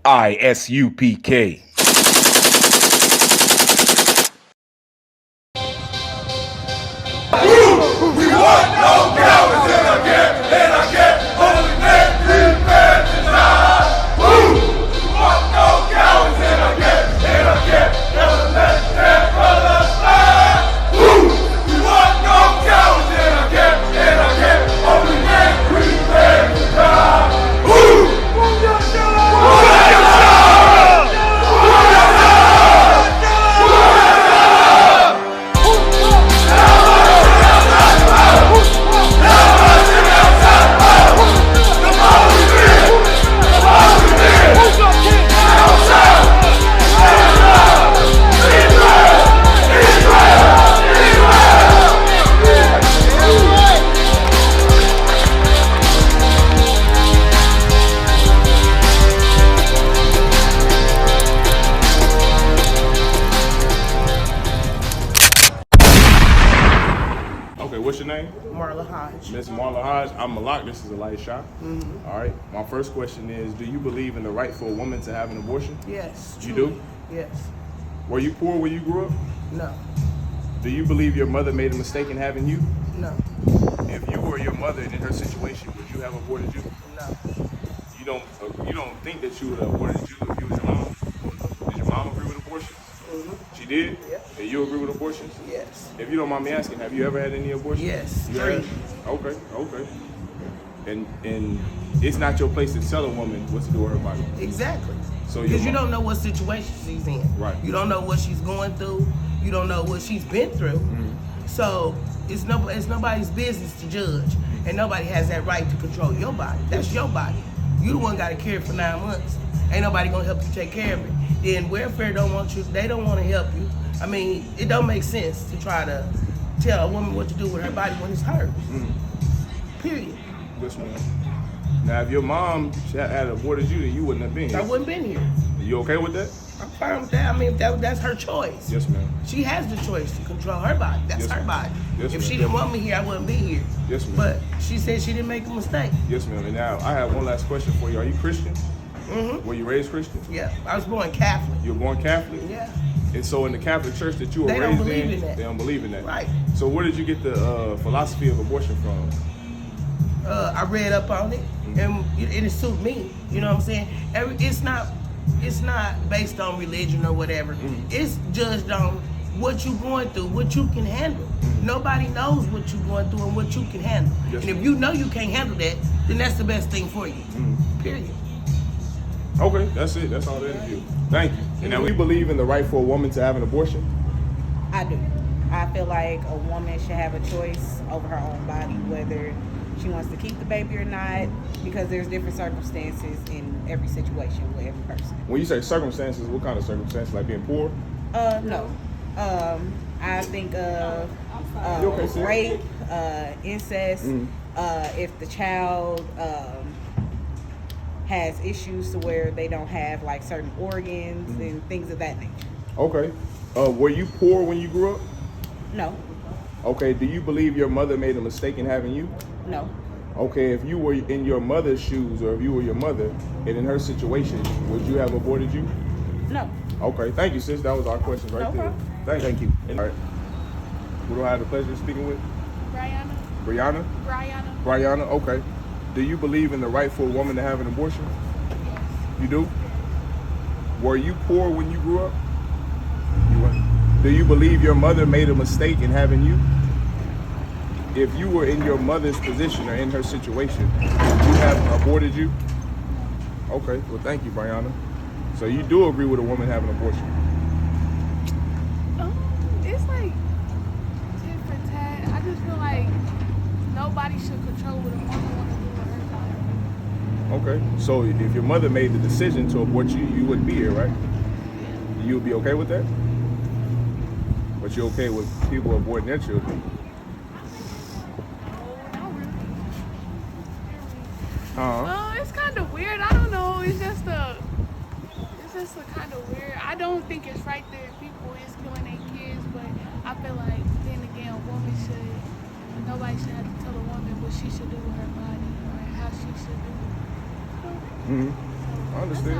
ISUPK. We want no cowards in our camp, in our camp. Only men prepare to die. Woo! We want no cowards in our camp, in our camp. Never let their brothers fly. Woo! We want no cowards in our camp, in our camp. Only men prepare to die. Woo! Okay, what's your name? Marla Hodge. Miss Marla Hodge. I'm Malak. This is Elisha. All right. My first question is, do you believe in the right for a woman to have an abortion? Yes. You truly. do? Yes. Were you poor when you grew up? No. Do you believe your mother made a mistake in having you? No. If you were your mother and in her situation, would you have aborted you? No. You don't think that she would have aborted you if you was your mom? Did your mom agree with abortion? She did? Yeah. And you agree with abortions? Yes. If you don't mind me asking, have you ever had any abortions? Yes. You 3. have? Okay. And it's not your place to tell a woman what to do with her body. Exactly. So because you don't know what situation she's in. Right. You don't know what she's going through. You don't know what she's been through. So it's nobody's business to judge, and nobody has that right to control your body. That's your body. You the one got to care for 9 months. Ain't nobody gonna help you take care of it. Then welfare don't want you. They don't want to help you. I mean, it don't make sense to try to tell a woman what to do with her body when it's hers. Period. Yes, ma'am. Now, if your mom had aborted you, then you wouldn't have been here. I wouldn't been here. You okay with that? I'm fine with that. I mean, that's her choice. Yes, ma'am. She has the choice to control her body. That's Yes, her ma'am. body. Yes, If ma'am. she didn't want me here, I wouldn't be here. Yes, ma'am. But she said she didn't make a mistake. Yes, ma'am. And now, I have one last question for you. Are you Christian? Mm-hmm. Were you raised Christian? Yeah, I was born Catholic. You were born Catholic? Yeah. And so in the Catholic Church that you were They don't raised believe in that. they don't believe in that. Right. So where did you get the philosophy of abortion from? I read up on it, and it suited me. You know what I'm saying? It's not based on religion or whatever. It's judged on what you're going through, what you can handle. Nobody knows what you're going through and what you can handle. Yes, and if you know you can't handle that, then that's the best thing for you. Period. Okay, that's it. That's all that is. Thank you. And now, we believe in the right for a woman to have an abortion? I do. I feel like a woman should have a choice over her own body, whether she wants to keep the baby or not, because there's different circumstances in every situation with every person. When you say circumstances, what kind of circumstances? Like being poor? No. I think of You okay, sis? rape, incest, if the child has issues to where they don't have like certain organs and things of that nature. Okay. Were you poor when you grew up? No. Okay, do you believe your mother made a mistake in having you? No. Okay, if you were in your mother's shoes, or if you were your mother and in her situation, would you have aborted you? No. Okay, thank you, sis. That was our questions right No there. problem. Thank you. All right. Who do I have the pleasure of speaking with? Brianna. Brianna, okay. Do you believe in the right for a woman to have an abortion? Yes. You do? Were you poor when you grew up? You were. Do you believe your mother made a mistake in having you? If you were in your mother's position or in her situation, would you have aborted you? Okay, well, thank you, Brianna. So you do agree with a woman having an abortion? It's like tit for tat. I just feel like nobody should control what a woman wants to do with her body. Okay, so if your mother made the decision to abort you, you wouldn't be here, right? You would be okay with that? But you're okay with people aborting their children? It's kind of weird. I don't know. It's just a kind of weird. I don't think it's right that people is killing their kids, but I feel like then again, nobody should have to tell a woman what she should do with her body or how she should do it. I understand.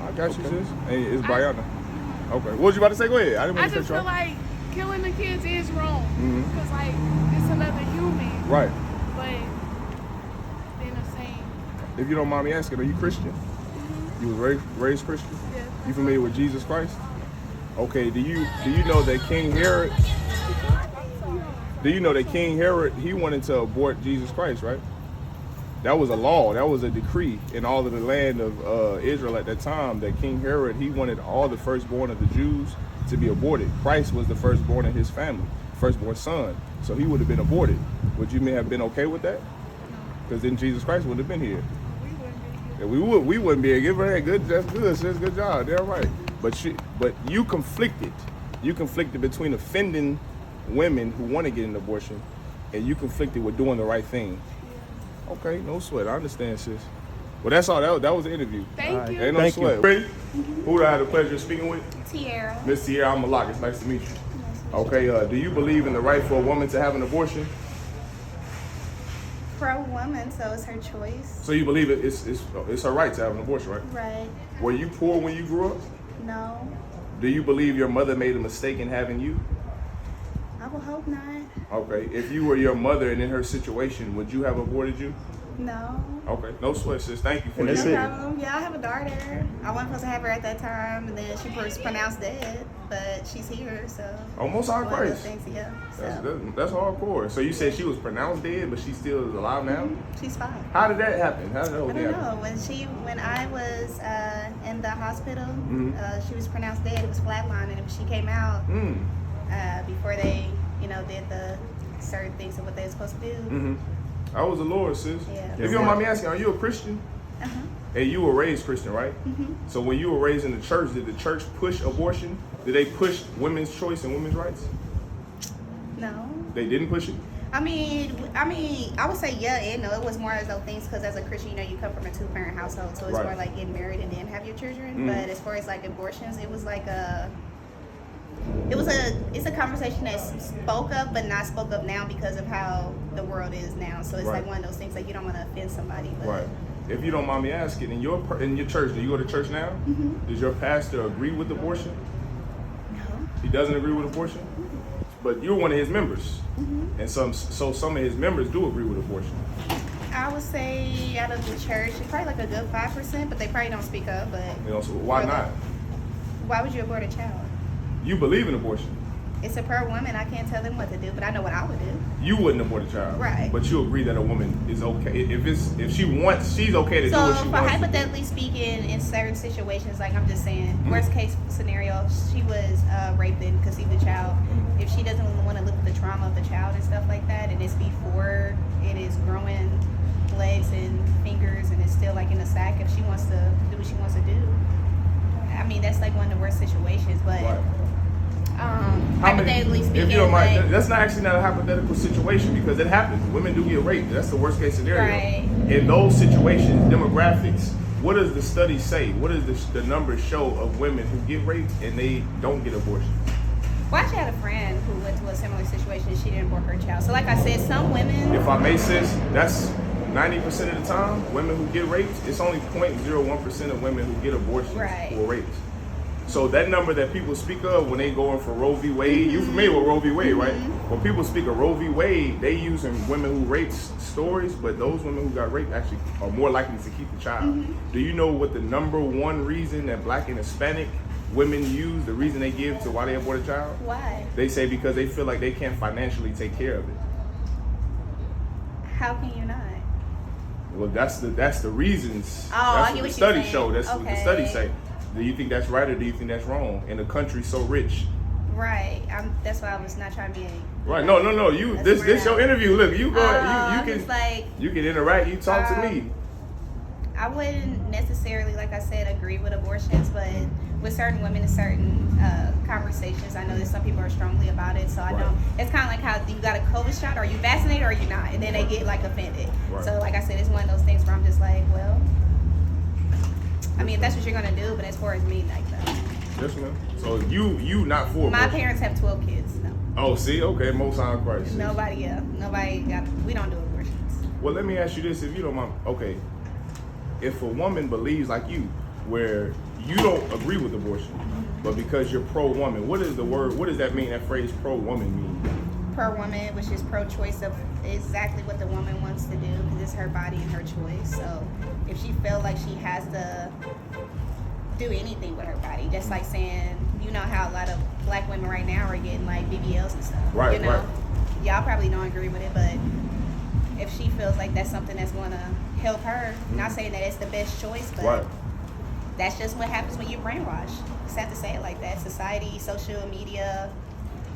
I got you, sis. Hey, it's Brianna. Okay. What was you about to say? Go ahead. I didn't I want to just cut you feel off. like killing the kids is wrong. Mhm. Because, like, it's another human. Right. But then the same. If you don't mind me asking, are you Christian? You was raised Christian? Yeah. You familiar with Jesus Christ? Okay. Do you know that King Herod? Do you know that King Herod, he wanted to abort Jesus Christ, right? That was a law. That was a decree in all of the land of Israel at that time. That King Herod, he wanted all the firstborn of the Jews to be aborted. Christ was the firstborn in his family, firstborn son. So he would have been aborted. Would you have been okay with that? Because then Jesus Christ would have been here. Yeah, we wouldn't be able to give her that. Good, that's good, sis. Good job. They're right. But you conflicted. You conflicted between offending women who want to get an abortion, and you conflicted with doing the right thing. Okay, no sweat. I understand, sis. Well, that's all. That was the interview. Thank you. Ain't no sweat. Ready? Who do I have the pleasure of speaking with? Tierra. Miss Tierra, I'm Malak. It's nice to meet you. Okay, do you believe in the right for a woman to have an abortion? Pro-woman, so it's her choice. So you believe it's her right to have an abortion, right? Right. Were you poor when you grew up? No. Do you believe your mother made a mistake in having you? I will hope not. Okay. If you were your mother and in her situation, would you have aborted you? No. Okay. No sweat, sis. Thank you for No your problem. Yeah, I have a daughter. I wasn't supposed to have her at that time, and then she was pronounced dead, but she's here, so. Almost all one of those Christ. things, yeah. That's hardcore. So you said she was pronounced dead, but she still is alive now? She's fine. How did that happen? How did that whole I thing don't happen? know. When I was in the hospital, Mhm. she was pronounced dead. It was flatlining, and when she came out, before they, did the certain things of what they were supposed to do. Mm-hmm. I was the Lord, sis. Yeah. If you don't mind me asking, are you a Christian? Uh-huh. And you were raised Christian, right? Mm-hmm. So when you were raised in the church, did the church push abortion? Did they push women's choice and women's rights? No. They didn't push it? I mean, I would say yeah and no. It was more as though things, because as a Christian, you come from a two-parent household, so it's Right. more like getting married and then have your children. But as far as like abortions, it was like it's a conversation that's spoke of, but not spoke of now because of how the world is now. So it's Right. like one of those things, like you don't want to offend somebody. But Right. If you don't mind me asking, in your church, do you go to church now? Does your pastor agree with abortion? No. He doesn't agree with abortion? But you're one of his members. And so some of his members do agree with abortion. I would say out of the church, it's probably like a good 5%, but they probably don't speak up. But So why not? why would you abort a child? You believe in abortion. It's a per woman. I can't tell them what to do, but I know what I would do. You wouldn't abort a child. Right. But you agree that a woman is okay. If she wants, she's okay to do So, what she for wants. hypothetically speaking, in certain situations, like I'm just saying, worst case scenario, she was raped and conceived a child. If she doesn't want to look at the trauma of the child and stuff like that, and it's before it is growing legs and fingers and it's still like in a sack, if she wants to do what she wants to do, I mean, that's like one of the worst situations. But Right. hypothetically speaking, if you don't mind, like, that's not actually not a hypothetical situation because it happens. Women do get raped. That's the worst case scenario. Right. In those situations, demographics, what does the study say? What does the numbers show of women who get raped and they don't get abortions? well, I actually had a friend who went to a similar situation and she didn't abort her child. So like I said, some women... If I may, sis, that's 90% of the time, women who get raped, it's only 0.01% of women who get abortions who are raped. So that number that people speak of when they going for Roe v. Wade, you familiar with Roe v. Wade, right? When people speak of Roe v. Wade, they using women who raped stories, but those women who got raped actually are more likely to keep the child. Do you know what the number one reason that Black and Hispanic women use, the reason they give to why they abort a child? Why? They say because they feel like they can't financially take care of it. How can you not? Well, that's the reasons. Oh, I that's get what the what studies you're saying. show. That's what the Okay. studies say. Do you think that's right or do you think that's wrong? In a country so rich. Right. That's why I was not trying to be a... Right. No. You. That's This your interview. Look, you go. You it's can. like, You can interact. You talk to me. I wouldn't necessarily, like I said, agree with abortions, but with certain women in certain conversations, I know that some people are strongly about it. So I Right. know it's kind of like how you got a COVID shot, are you vaccinated or are you not? And then they get like offended. Right. So like I said, it's one of those things where I'm just like, well, I mean, if that's what you're gonna do, but as far as me, like that. Yes, ma'am. So you not for My abortion. parents have 12 kids. No, Oh, see, okay, Most High Christ. nobody got. We don't do abortions. Well, let me ask you this, if you don't mind. Okay, if a woman believes like you, where you don't agree with abortion, but because you're pro-woman, what is the word? What does that mean? That phrase "pro-woman" mean? Pro-woman, which is pro-choice of exactly what the woman wants to do, because it's her body and her choice. So if she feels like she has to do anything with her body, just like saying, you know how a lot of black women right now are getting like BBLs and stuff. Right, you know? right. Y'all probably don't agree with it, but if she feels like that's something that's going to help her, not saying that it's the best choice, but Right. that's just what happens when you're brainwashed. It's sad to say it like that. Society, social media,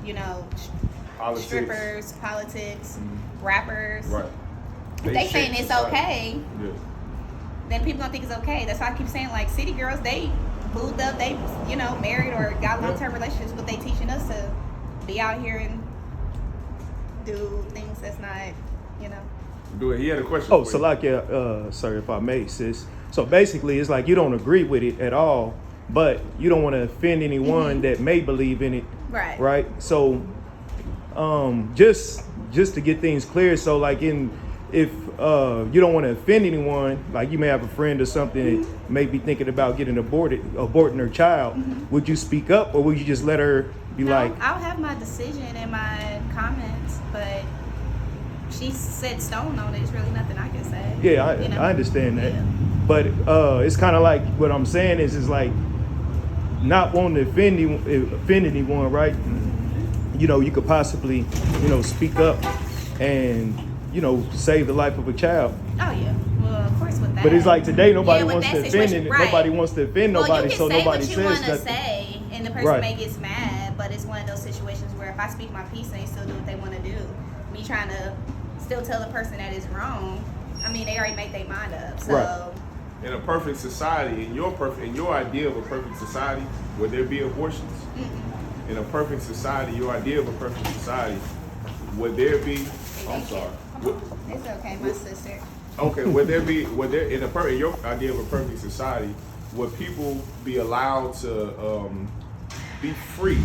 you know, Politics. strippers, politics, rappers. Right. They shape saying it's society. okay, Yeah. then people don't think it's okay. That's why I keep saying, like, city girls, they moved up, they, you know, married or got long-term relationships, but they teaching us to be out here and do things that's not, you know. Do it. He had a question. Oh, for you. Salakia, sir, if I may, sis. So basically, it's like you don't agree with it at all, but you don't want to offend anyone that may believe in it, Right. right? So, just to get things clear, so like if you don't want to offend anyone, like you may have a friend or something that may be thinking about getting aborting her child, would you speak up, or would you just let her be No, like, I'll have my decision in my comments, but she's set stone on it. It's really nothing I can say. yeah, you know? I understand that, Yeah. but it's kind of like what I'm saying is like not wanting to offend anyone, right? You know, you could possibly, you know, speak up and, you know, save the life of a child. Oh yeah, well of course with that. But it's like today nobody with wants that to offend situation, right. nobody wants to offend Well, nobody, you can so say nobody what you says want to nothing. say, and the person Right. may get mad, but it's one of those situations where if I speak my piece and they still do what they want to do, me trying to still tell the person that is wrong, I mean they already made their mind up. So Right. In a perfect society, in your idea of a perfect society, would there be abortions? In a perfect society, your idea of a perfect society, would there be? I'm sorry. it's okay, my sister. Mm-hmm. Would there in your idea of a perfect society, would people be allowed to be free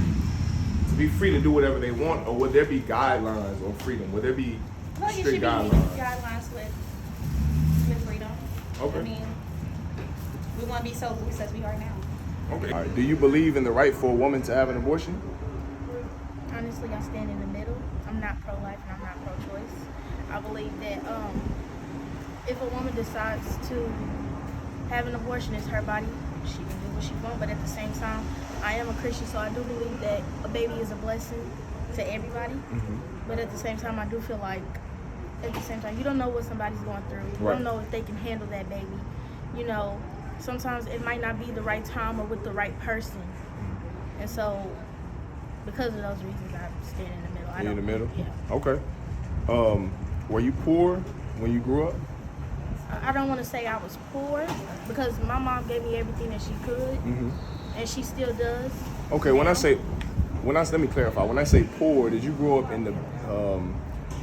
to do whatever they want, or would there be guidelines on freedom? Would there be Well, you should strict be guidelines? guidelines with freedom. Okay. I mean, we want to be so loose as we are now. Okay. All right. Do you believe in the right for a woman to have an abortion? Honestly, I stand in the middle. I'm not pro-life and I'm not pro-choice. I believe that if a woman decides to have an abortion, it's her body. She can do what she wants, but at the same time, I am a Christian, so I do believe that a baby is a blessing to everybody. But at the same time, I do feel like, at the same time, you don't know what somebody's going through. You Right. don't know if they can handle that baby. You know, sometimes it might not be the right time or with the right person. And so, because of those reasons, I stand in the middle. You're in the middle? Yeah. Okay. Were you poor when you grew up? I don't want to say I was poor because my mom gave me everything that she could, and she still does. Okay. Let me clarify. When I say poor, did you grow up in the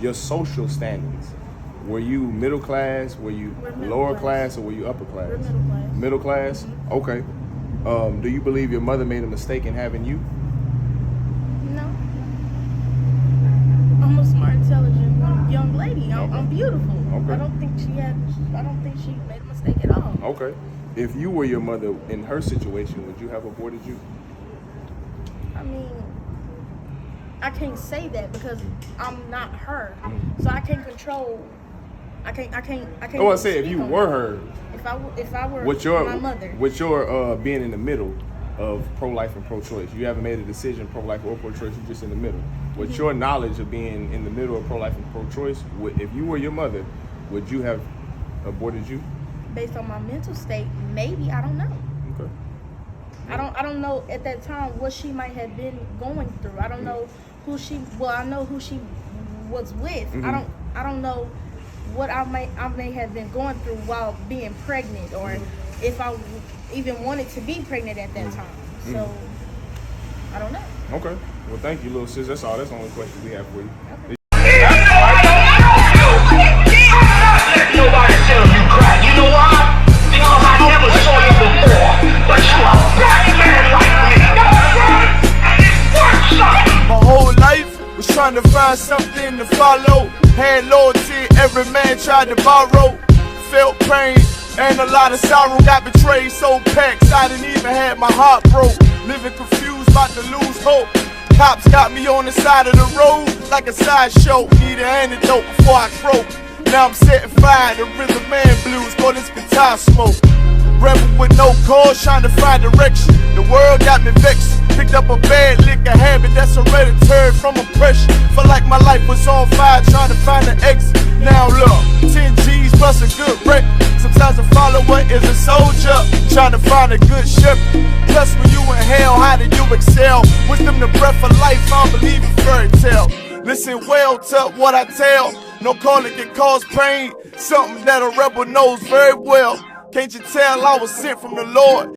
your social standings? Were you middle class? Were you We're middle lower class. class, or were you upper class? We're middle class. Middle class? Okay. Do you believe your mother made a mistake in having you? No. I'm a smart, intelligent young lady. I'm beautiful. Okay. I don't think she made a mistake at all. Okay. If you were your mother in her situation, would you have aborted you? I mean, I can't say that because I'm not her, so I can't control. I can't. Oh, I say if speak you on were that. her, If I were with my mother. your being in the middle of pro-life and pro-choice, you haven't made a decision pro-life or pro-choice. You're just in the middle. With your knowledge of being in the middle of pro-life and pro-choice, if you were your mother, would you have aborted you? Based on my mental state, maybe, I don't know. Okay. I don't know at that time what she might have been going through. I don't know I know who she was with. I don't know what I may have been going through while being pregnant, or if I even wanted to be pregnant at that time. So I don't know. Okay. Well, thank you, little sis. That's all. That's the only question we have for you. Nobody tell you cry. You know why? Because I never saw you before. But you are a black man like me. And it's worth something. My whole life was trying to find something to follow. Had loyalty, every man tried to borrow. Felt pain, And a lot of sorrow got betrayed, so packed I didn't even have my heart broke. Living confused, about to lose hope. Cops got me on the side of the road like a sideshow. Need an antidote before I croak. Now I'm setting fire to rhythm man blues, call this guitar smoke. Rebel with no cause, trying to find direction. The world got me vexed. Picked up a bad liquor habit that's hereditary from oppression. Felt like my life was on fire, trying to find an exit. Now look, 10 G's plus a good record. Sometimes a follower is a soldier, trying to find a good shepherd. Plus when you in hell, how do you excel? Wisdom the breath of life, I don't believe in fairy tale. Listen well to what I tell. No calling can cause pain, something that a rebel knows very well. Can't you tell I was sent from the Lord?